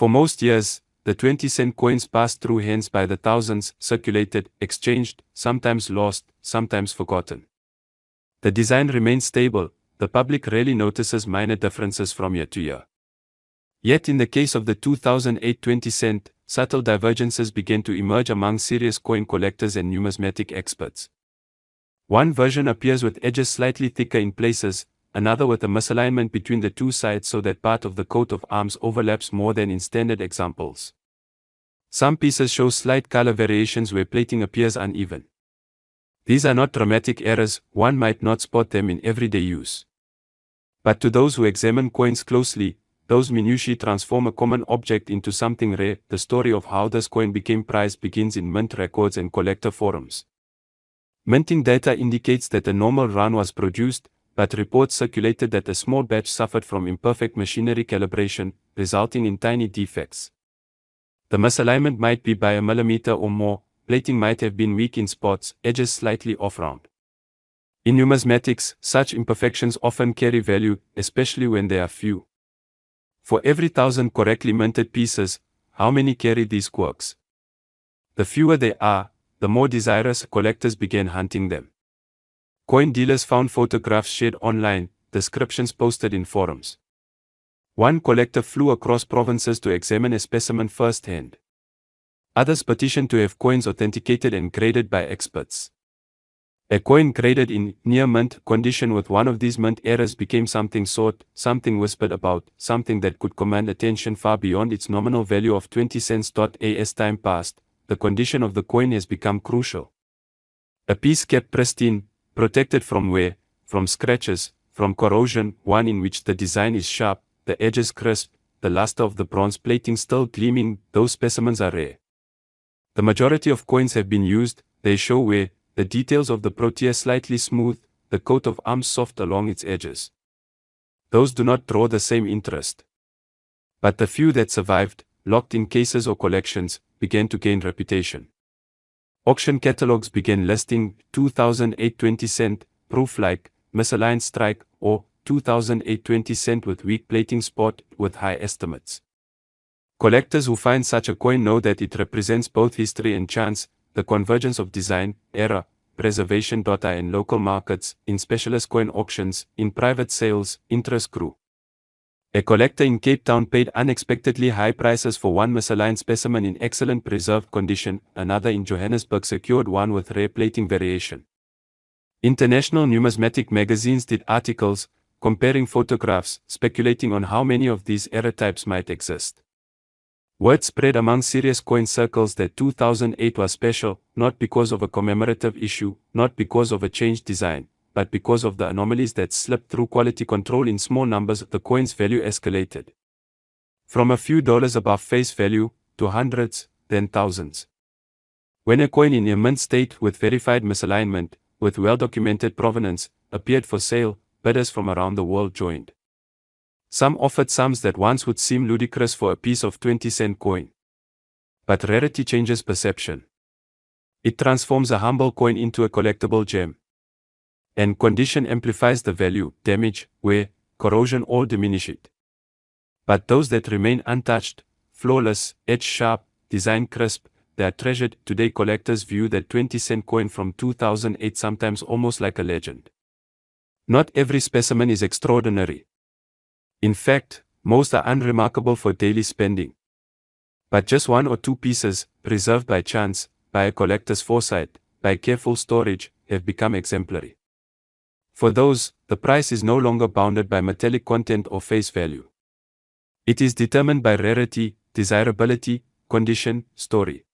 For most years, the 20-cent coins passed through hands by the thousands, circulated, exchanged, sometimes lost, sometimes forgotten. The design remains stable, the public rarely notices minor differences from year to year. Yet in the case of the 2008 20-cent, subtle divergences began to emerge among serious coin collectors and numismatic experts. One version appears with edges slightly thicker in places, another with a misalignment between the two sides so that part of the coat of arms overlaps more than in standard examples. Some pieces show slight color variations where plating appears uneven. These are not dramatic errors, one might not spot them in everyday use. But to those who examine coins closely, those minutiae transform a common object into something rare. The story of how this coin became prized begins in mint records and collector forums. Minting data indicates that a normal run was produced, but reports circulated that a small batch suffered from imperfect machinery calibration, resulting in tiny defects. The misalignment might be by a millimeter or more, plating might have been weak in spots, edges slightly off-round. In numismatics, such imperfections often carry value, especially when they are few. For every 1,000 correctly minted pieces, how many carry these quirks? The fewer they are, the more desirous collectors began hunting them. Coin dealers found photographs shared online, descriptions posted in forums. One collector flew across provinces to examine a specimen firsthand. Others petitioned to have coins authenticated and graded by experts. A coin graded in near-mint condition with one of these mint errors became something sought, something whispered about, something that could command attention far beyond its nominal value of 20 cents. As time passed, the condition of the coin has become crucial. A piece kept pristine, protected from wear, from scratches, from corrosion, one in which the design is sharp, the edges crisp, the luster of the bronze plating still gleaming, those specimens are rare. The majority of coins have been used, they show wear, the details of the Protea slightly smooth, the coat of arms soft along its edges. Those do not draw the same interest. But the few that survived, locked in cases or collections, began to gain reputation. Auction catalogs began listing 2008 20-cent, proof-like, misaligned strike, or 2008 20-cent with weak plating spot with high estimates. Collectors who find such a coin know that it represents both history and chance, the convergence of design, error, preservation. In local markets, in specialist coin auctions, in private sales, interest grew. A collector in Cape Town paid unexpectedly high prices for one misaligned specimen in excellent preserved condition, another in Johannesburg secured one with rare plating variation. International numismatic magazines did articles, comparing photographs, speculating on how many of these error types might exist. Word spread among serious coin circles that 2008 was special, not because of a commemorative issue, not because of a changed design, but because of the anomalies that slipped through quality control in small numbers. The coin's value escalated from a few dollars above face value, to hundreds, then thousands. When a coin in a mint state with verified misalignment, with well-documented provenance, appeared for sale, bidders from around the world joined. Some offered sums that once would seem ludicrous for a piece of 20-cent coin. But rarity changes perception. It transforms a humble coin into a collectible gem. And condition amplifies the value, damage, wear, corrosion all diminish it. But those that remain untouched, flawless, edge sharp, design crisp, they are treasured. Today collectors view that 20-cent coin from 2008 sometimes almost like a legend. Not every specimen is extraordinary. In fact, most are unremarkable for daily spending. But just one or two pieces, preserved by chance, by a collector's foresight, by careful storage, have become exemplary. For those, the price is no longer bounded by metallic content or face value. It is determined by rarity, desirability, condition, story.